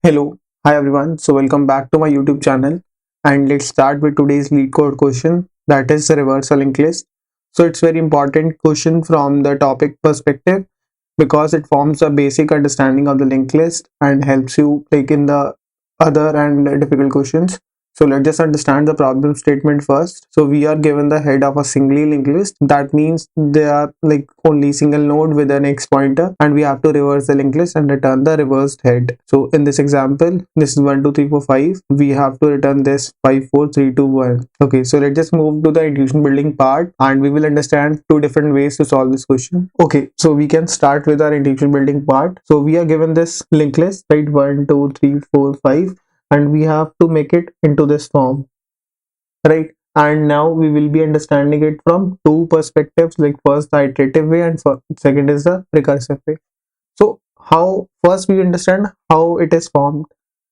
Hello, hi everyone. So welcome back to my YouTube channel, and let's start with today's Leetcode question, that is the reversal linked list. So it's very important question from the topic perspective because it forms a basic understanding of the linked list and helps you take in the other and difficult questions. So let's just understand the problem statement first. So we are given the head of a singly linked list. That means there are like only single node with an X pointer, and we have to reverse the linked list and return the reversed head. So in this example, this is 1 2 3 4 5. We have to return this 5 4 3 2 1. Okay, so let's just move to the intuition building part, and we will understand two different ways to solve this question. Okay, so we can start with our intuition building part. So we are given this linked list, right? 1 2 3 4 5, and we have to make it into this form, right? And now we will be understanding it from two perspectives, like first the iterative way and second is the recursive way. So how first we understand how it is formed.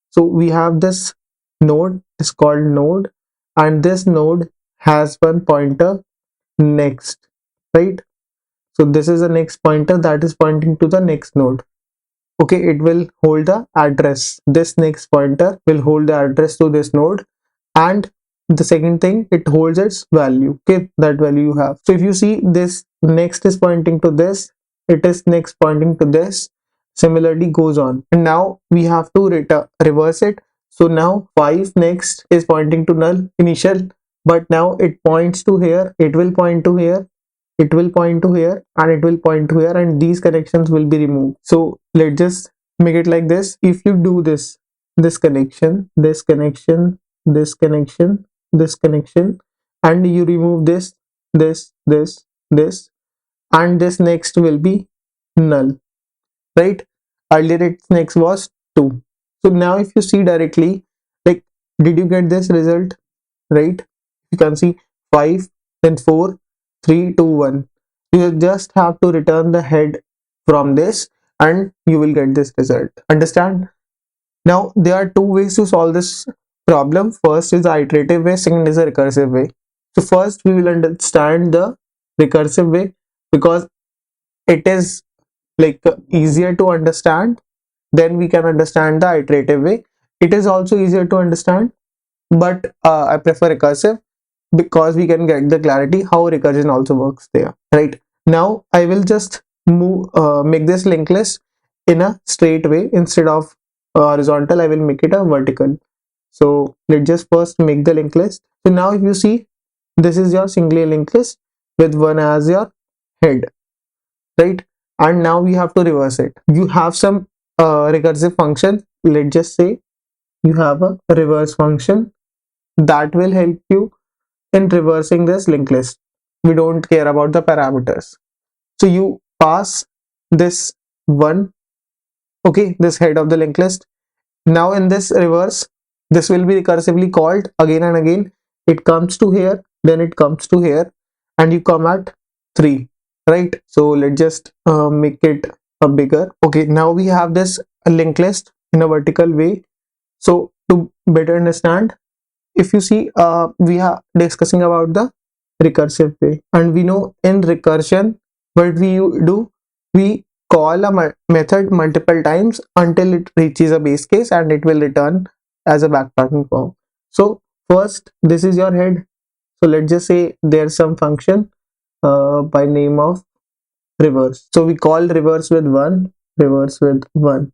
So we have this node, is called node, and this node has one pointer next, right? So this is the next pointer that is pointing to the next node. Okay, it will hold the address. This next pointer will hold the address to this node, and the second thing, it holds its value. Okay, that value you have. So if you see, this next is pointing to this, it is next pointing to this, similarly goes on. And now we have to reverse it. So now 5 next is pointing to null initial, but now it points to here, it will point to here, it will point to here, and it will point to here, and these connections will be removed. So let's just make it like this. If you do this connection, this connection, this connection, this connection, and you remove this, and this next will be null, right? Earlier its next was 2. So now if you see directly, like, did you get this result, right? You can see 5, then 4, 3 2 1. You just have to return the head from this and you will get this result. Understand? Now there are two ways to solve this problem. First is the iterative way, second is the recursive way. So first we will understand the recursive way because it is like easier to understand. Then we can understand the iterative way. It is also easier to understand, but I prefer recursive because we can get the clarity how recursion also works there. Right now I will just make this linked list in a straight way. Instead of horizontal, I will make it a vertical. So let's just first make the linked list. So now if you see, this is your singly linked list with one as your head, right? And now we have to reverse it. You have some recursive function. Let's just say you have a reverse function that will help you in reversing this linked list. We don't care about the parameters. So you pass this one, okay, this head of the linked list. Now in this reverse, this will be recursively called again and again. It comes to here, then it comes to here, and you come at 3, right? So let's just make it a bigger. Okay, now we have this linked list in a vertical way. So to better understand, if you see, we are discussing about the recursive way, and we know in recursion what we do, we call a method multiple times until it reaches a base case and it will return as a backtracking form. So first, this is your head. So let's just say there's some function by name of reverse. So we call reverse with 1, reverse with 1.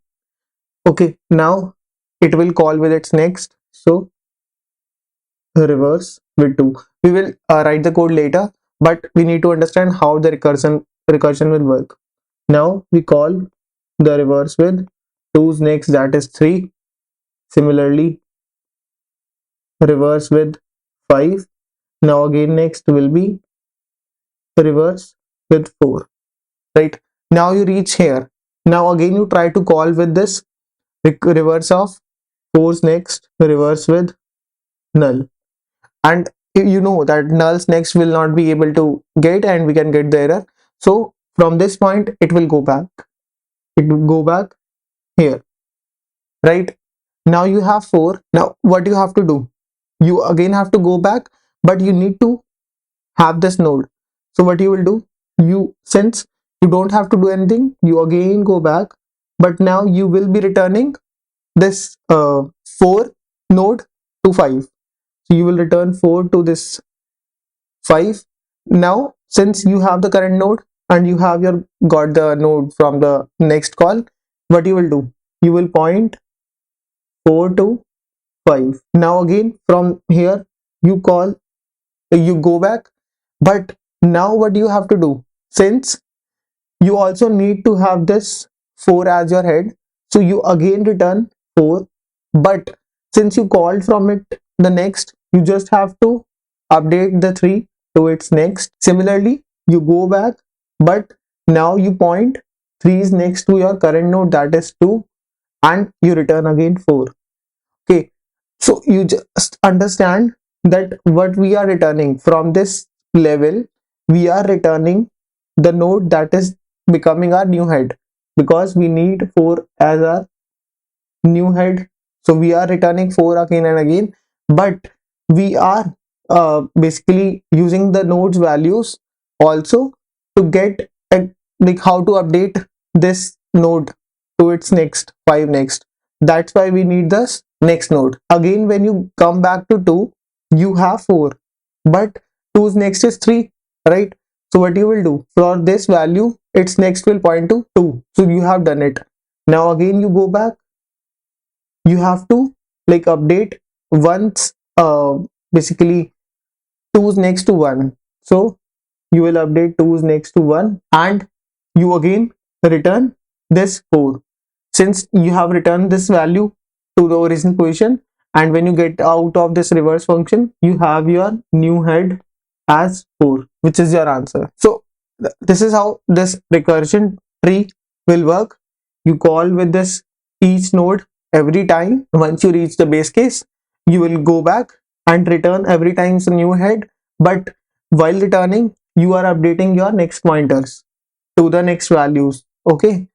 Okay, now it will call with its next. So reverse with 2. We will write the code later, but we need to understand how the recursion will work. Now we call the reverse with 2's next, that is 3. Similarly, reverse with 5. Now again next will be reverse with 4, right? Now you reach here. Now again you try to call with this reverse of 4's next, reverse with null, and you know that nulls next will not be able to get, and we can get the error. So from this point it will go back, it will go back here, right? Now you have 4. Now what you have to do, you again have to go back, but you need to have this node. So what you will do, you, since you don't have to do anything, you again go back, but now you will be returning this 4 node to 5. So you will return 4 to this 5. Now since you have the current node and you have your got the node from the next call, what you will do, you will point 4 to 5. Now again from here you call, you go back, but now what you have to do, since you also need to have this 4 as your head, so you again return 4, but since you called from it the next, you just have to update the 3 to its next. Similarly you go back, but now you point 3 is next to your current node, that is 2, and you return again 4. Okay, so you just understand that what we are returning from this level, we are returning the node that is becoming our new head, because we need 4 as our new head. So we are returning 4 again and again, but we are basically using the nodes values also to get like how to update this node to its next 5 next. That's why we need this next node. Again when you come back to 2, you have 4, but 2's next is 3, right? So what you will do, for this value its next will point to 2, so you have done it. Now again you go back, you have to like update once basically 2's next to 1, so you will update 2's next to 1 and you again return this 4, since you have returned this value to the original position. And when you get out of this reverse function, you have your new head as 4, which is your answer. So this is how this recursion tree will work. You call with this each node every time. Once you reach the base case, you will go back and return every time a new head, but while returning you are updating your next pointers to the next values. Okay,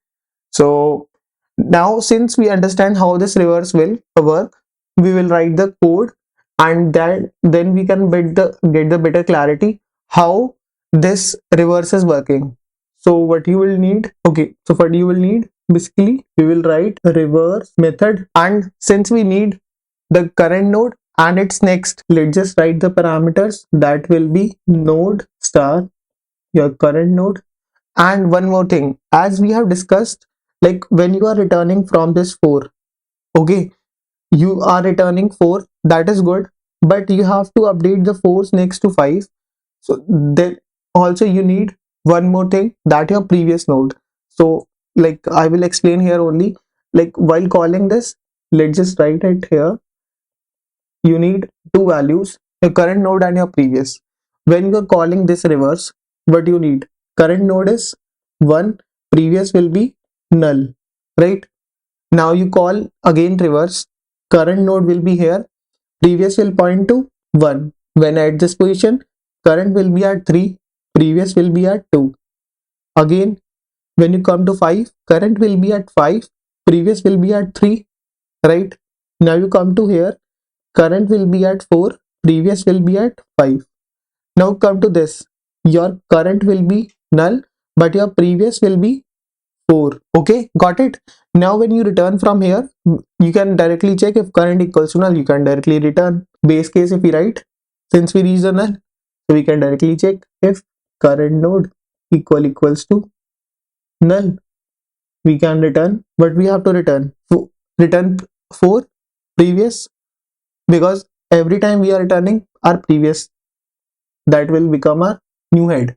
so now since we understand how this reverse will work, we will write the code, and then we can get the better clarity how this reverse is working. So what you will need, okay, so what you will need, basically we will write a reverse method, and since we need the current node and its next, let's just write the parameters. That will be node star your current node. And one more thing, as we have discussed, like when you are returning from this 4, okay, you are returning 4, that is good, but you have to update the 4's next to 5. So then also you need one more thing, that your previous node. So like I will explain here only, like while calling this, let's just write it here. You need two values, your current node and your previous. When you are calling this reverse, what you need, current node is 1, previous will be null, right? Now you call again reverse, current node will be here, previous will point to 1. When at this position, current will be at 3, previous will be at 2. Again when you come to 5, current will be at 5, previous will be at 3, right? Now you come to here, current will be at 4, previous will be at 5. Now come to this, your current will be null, but your previous will be 4. Okay, got it? Now when you return from here, you can directly check if current equals to null, you can directly return. Base case if we write, since we reach the null, so we can directly check if current node equals to null, we can return what we have to return. Return 4 previous, because every time we are returning our previous, that will become our new head,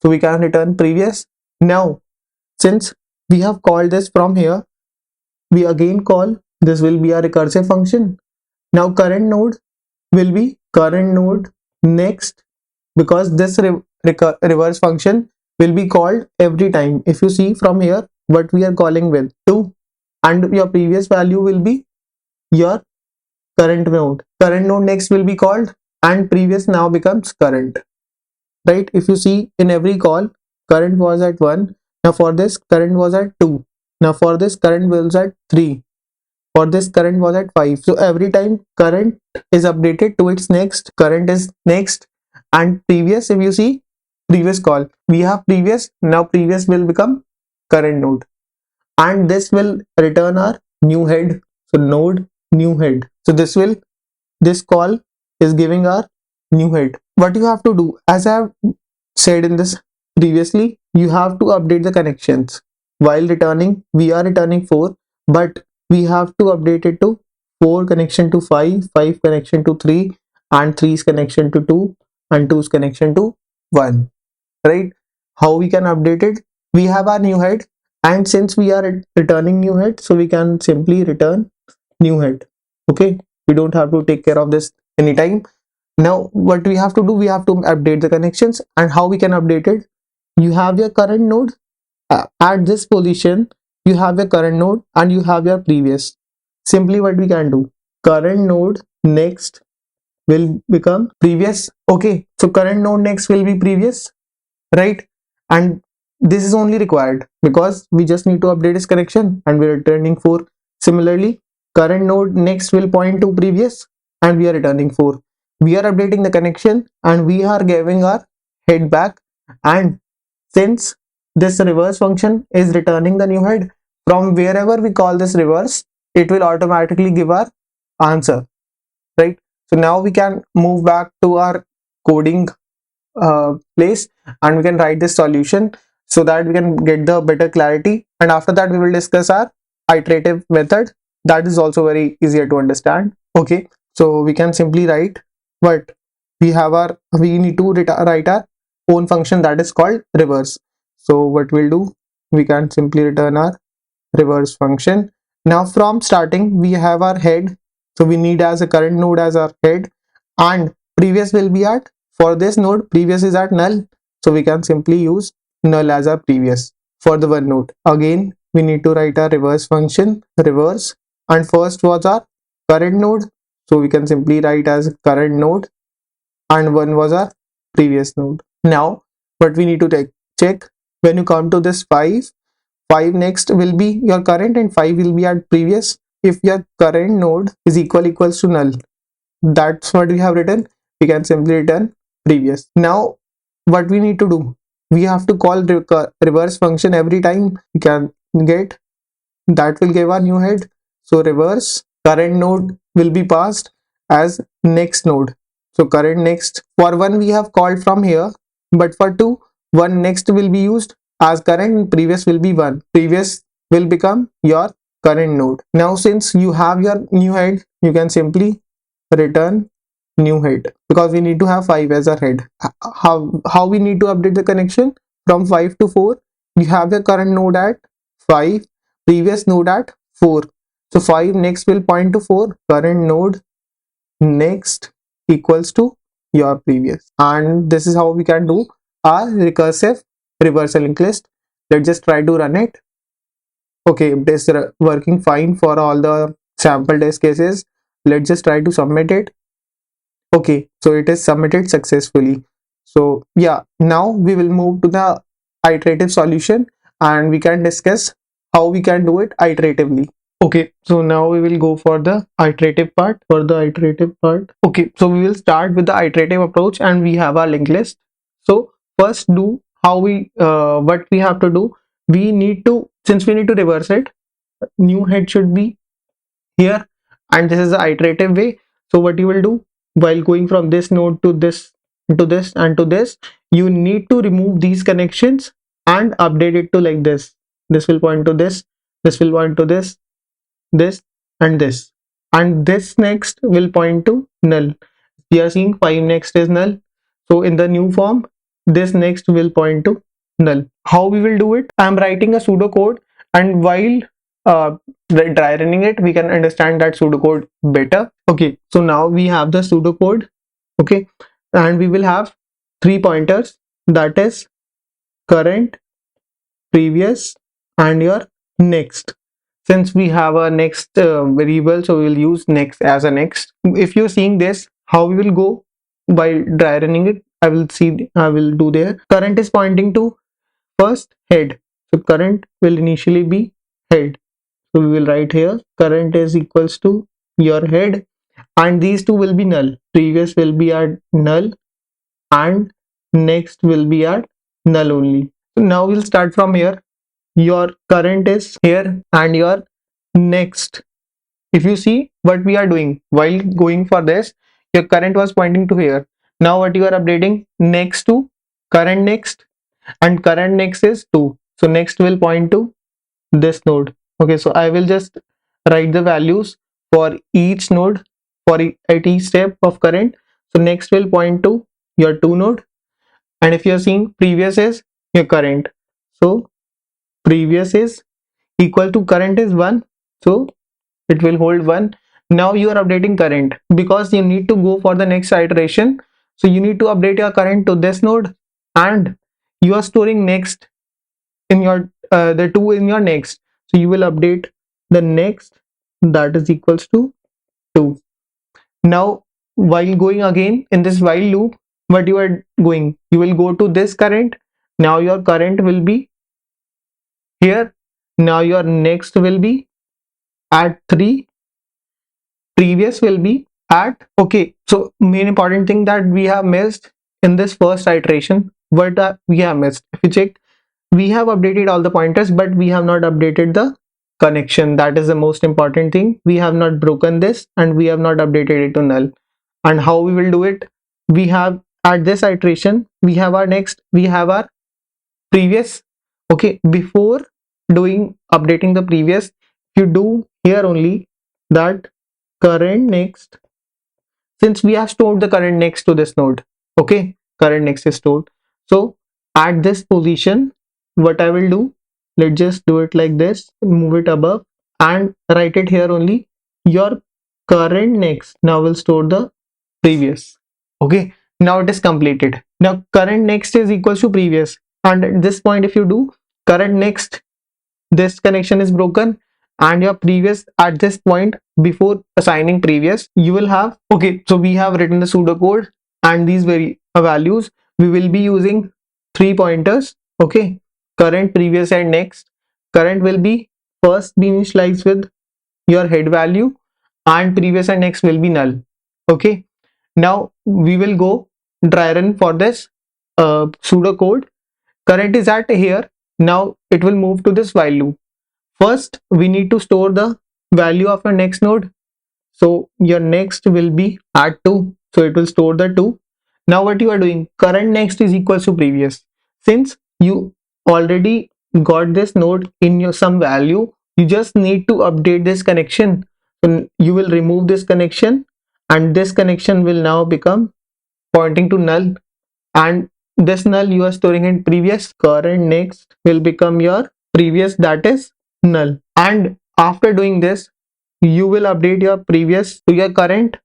so we can return previous. Now since we have called this from here, we again call, this will be a recursive function. Now current node will be current node next, because this reverse function will be called every time. If you see from here, what we are calling with 2, and your previous value will be your current node. Current node next will be called, and previous now becomes current, right? If you see in every call, current was at 1, now for this current was at 2, now for this current was at 3, for this current was at 5. So every time current is updated to its next, current is next, and previous, if you see previous call, we have previous, now previous will become current node, and this will return our new head. So node new head. So this call is giving our new head. What you have to do, as I have said in this previously, you have to update the connections. While returning, we are returning 4, but we have to update it to 4 connection to 5, 5 connection to 3, and 3's connection to 2, and 2's connection to 1. Right? How we can update it? We have our new head, and since we are returning new head, so we can simply return new head. Okay, we don't have to take care of this anytime. Now what we have to do, we have to update the connections. And how we can update it? You have your current node at this position, you have your current node and you have your previous. Simply what we can do, current node next will become previous. Okay, so current node next will be previous, right? And this is only required because we just need to update this connection and we're returning 4. Similarly, current node next will point to previous and we are returning 4. We are updating the connection and we are giving our head back. And since this reverse function is returning the new head, from wherever we call this reverse, it will automatically give our answer, right? So now we can move back to our coding place and we can write this solution so that we can get the better clarity. And after that we will discuss our iterative method, that is also very easier to understand. Okay, so we can simply write what we need to write our own function that is called reverse. So what we'll do, we can simply return our reverse function. Now from starting we have our head, so we need as a current node as our head, and previous will be at, for this node previous is at null, so we can simply use null as our previous for the one node. Again we need to write our reverse function, reverse, and first was our current node, so we can simply write as current node, and one was our previous node. Now what we need to check, when you come to this 5 next will be your current and 5 will be at previous. If your current node is equals to null, that's what we have written, we can simply return previous. Now what we need to do, we have to call reverse function every time we can get, that will give our new head. So reverse current node will be passed as next node. So current next, for one we have called from here, but for two, one next will be used as current and previous will be 1. Previous will become your current node. Now since you have your new head, you can simply return new head because we need to have 5 as our head. How we need to update the connection? From 5 to 4, you have your current node at 5, previous node at 4. So 5 next will point to 4, current node next equals to your previous. And this is how we can do our recursive reversal linked list. Let's just try to run it. Okay, it is working fine for all the sample test cases. Let's just try to submit it. Okay, so it is submitted successfully. So yeah, now we will move to the iterative solution and we can discuss how we can do it iteratively. Okay, so now we will go for the iterative part. Okay, so we will start with the iterative approach and we have our linked list. So first do how we what we have to do. We need to, since we need to reverse it, new head should be here, and this is the iterative way. So what you will do, while going from this node to this, to this and to this, you need to remove these connections and update it to like this will point to this will point to this and this next will point to null. We are seeing 5 next is null, so in the new form this next will point to null. How we will do it, I am writing a pseudocode, and while uh, dry running it we can understand that pseudocode better. Okay, so now we have the pseudocode. Okay, and we will have 3 pointers, that is current, previous and your next. Since we have a next variable, so we will use next as a next. If you're seeing this, how we will go by dry running it, I will do there. Current is pointing to first head, so current will initially be head, so we will write here current is equals to your head, and these two will be null, previous will be at null and next will be at null only. So now we'll start from here. Your current is here and your next if you see what we are doing while going for this, your current was pointing to here. Now what you are updating, next to current next, and current next is 2, so next will point to this node. Okay, so I will just write the values for each node for at each step of current. So next will point to your 2 node, and if you are seeing previous is your current, so previous is equal to current is 1, so it will hold 1. Now you are updating current because you need to go for the next iteration, so you need to update your current to this node, and you are storing next in your the 2 in your next, so you will update the next, that is equals to 2. Now while going again in this while loop, what you are going, you will go to this current. Now your current will be here. Now your next will be at 3, previous will be at, okay, so main important thing that we have missed in this first iteration, what we have missed, if you check, we have updated all the pointers, but we have not updated the connection. That is the most important thing. We have not broken this, and we have not updated it to null. And how we will do it, we have at this iteration, we have our next, we have our previous. Okay, before doing updating the previous, you do here only that current next, since we have stored the current next to this node. Okay, current next is stored, so at this position what I will do, let's just do it like this, move it above and write it here only, your current next now will store the previous. Okay, now it is completed. Now current next is equals to previous, and at this point if you do current next, this connection is broken, and your previous at this point before assigning previous you will have, okay, so we have written the pseudocode, and these very values we will be using 3 pointers. Okay, current, previous and next. Current will be first be initialized with your head value, and previous and next will be null. Okay, now we will go dry run for this pseudocode. Current is at here, now it will move to this while loop. First we need to store the value of your next node, so your next will be at 2, so it will store the 2. Now what you are doing, current next is equals to previous, since you already got this node in your some value, you just need to update this connection. So you will remove this connection, and this connection will now become pointing to null, and this null you are storing in previous. Current next will become your previous, that is null, and after doing this you will update your previous to your current,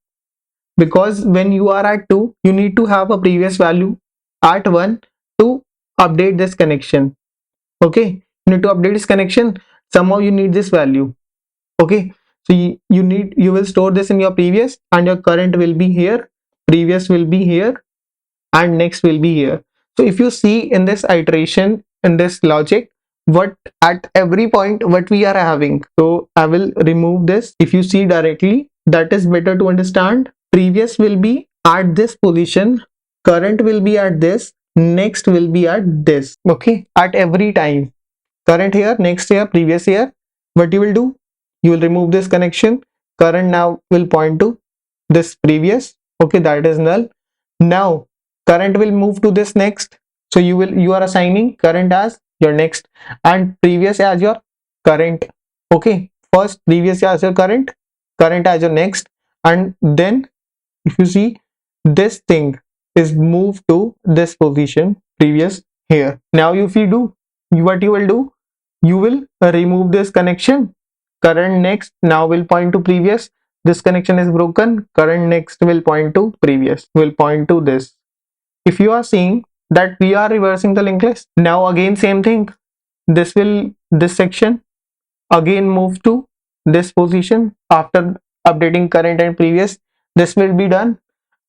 because when you are at 2 you need to have a previous value at 1 to update this connection. Okay, you need to update this connection, somehow you need this value. Okay, so you will store this in your previous, and your current will be here, previous will be here, and next will be here. So if you see in this iteration, in this logic, what at every point what we are having, so I will remove this. If you see directly, that is better to understand. Previous will be at this position, current will be at this, next will be at this. Okay, at every time, current here, next here, previous here, what you will do, you will remove this connection. Current now will point to this previous. Okay, that is null. Now current will move to this next, so you are assigning current as your next and previous as your current. Okay, first previous as your current, current as your next, and then if you see, this thing is moved to this position, previous here. Now if you do, what you will do, you will remove this connection. Current next now will point to previous, this connection is broken, current next will point to previous, will point to this. If you are seeing that we are reversing the linked list, now again same thing, this section again move to this position after updating current and previous, this will be done,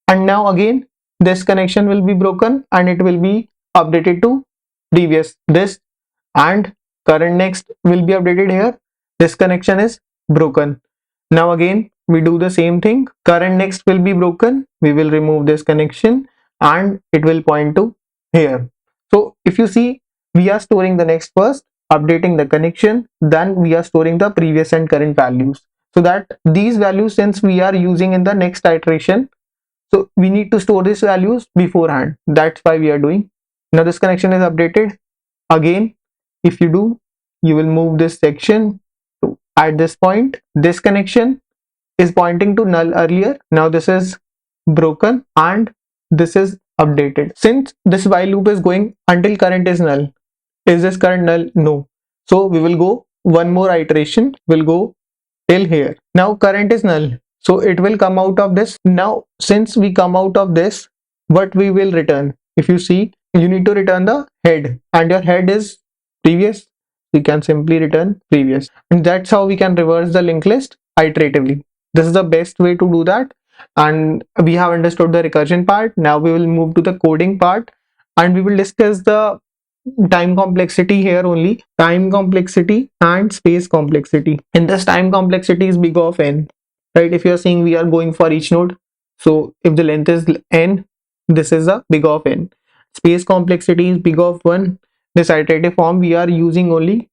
and now again this connection will be broken and it will be updated to previous, this, and current next will be updated here, this connection is broken. Now again we do the same thing, current next will be broken, we will remove this connection and it will point to here. So if you see, we are storing the next first, updating the connection, then we are storing the previous and current values. so that these values, since we are using in the next iteration, so we need to store these values beforehand. That's why we are doing. Now this connection is updated. Again, if you do, you will move this section to, at this point, this connection is pointing to null earlier. Now this is broken and this is updated. Since this while loop is going until current is null, is this current null? No. So we will go one more iteration, will go till here. Now current is null, so it will come out of this. Now since we come out of this, what we will return? If you see, you need to return the head, and your head is previous, we can simply return previous, and that's how we can reverse the linked list iteratively. This is the best way to do that. And we have understood the recursion part. Now we will move to the coding part, and we will discuss the time complexity here only. Time complexity and space complexity. In this, time complexity is big of n, right? If you are saying we are going for each node, so if the length is n, this is a big of n. Space complexity is big of 1. This iterative form, we are using only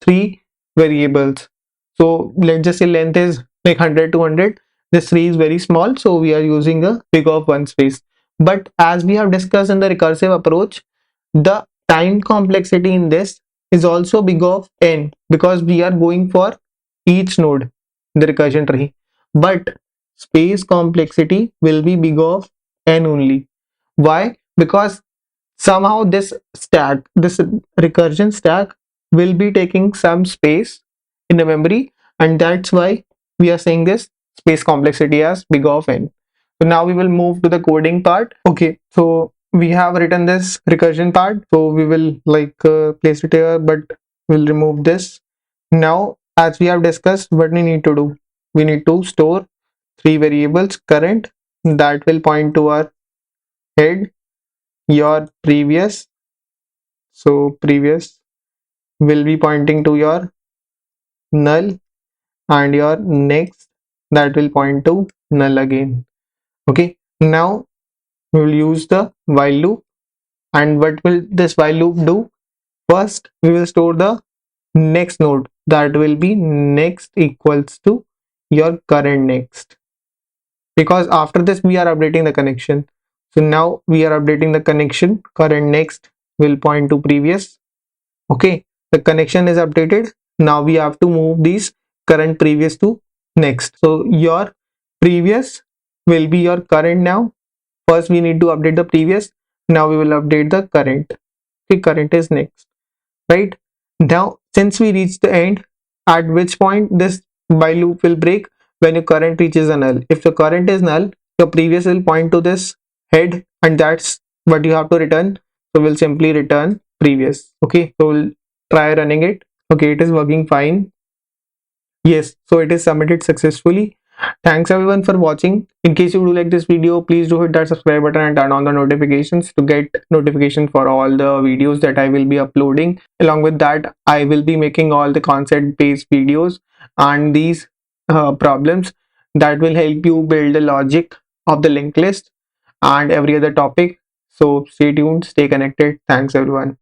3 variables. So let's just say length is like 100 to 100. This 3 is very small, so we are using a big of 1 space. But as we have discussed in the recursive approach, the time complexity in this is also big of n, because we are going for each node in the recursion tree. But space complexity will be big of n only. Why? Because somehow this stack, this recursion stack, will be taking some space in the memory, and that's why we are saying this space complexity as big of n. So now we will move to the coding part. Okay, so we have written this recursion part, so we will like place it here, but we'll remove this. Now as we have discussed, what we need to do, we need to store 3 variables: current, that will point to our head, your previous, so previous will be pointing to your null, and your next, that will point to null again. Okay, now we will use the while loop. And what will this while loop do? First we will store the next node, that will be next equals to your current next, because after this we are updating the connection. So now we are updating the connection. Current next will point to previous. Okay, the connection is updated. Now we have to move these current previous to next. So your previous will be your current. Now first we need to update the previous, now we will update the current. Okay, current is next, right? Now since we reach the end, at which point this while loop will break? When your current reaches a null. If the current is null, your previous will point to this head, and that's what you have to return. So we'll simply return previous. Okay, so we'll try running it. Okay, it is working fine. Yes, so it is submitted successfully. Thanks everyone for watching. In case you do like this video, please do hit that subscribe button and turn on the notifications to get notification for all the videos that I will be uploading. Along with that, I will be making all the concept based videos and these problems that will help you build the logic of the linked list and every other topic. So stay tuned, stay connected. Thanks everyone.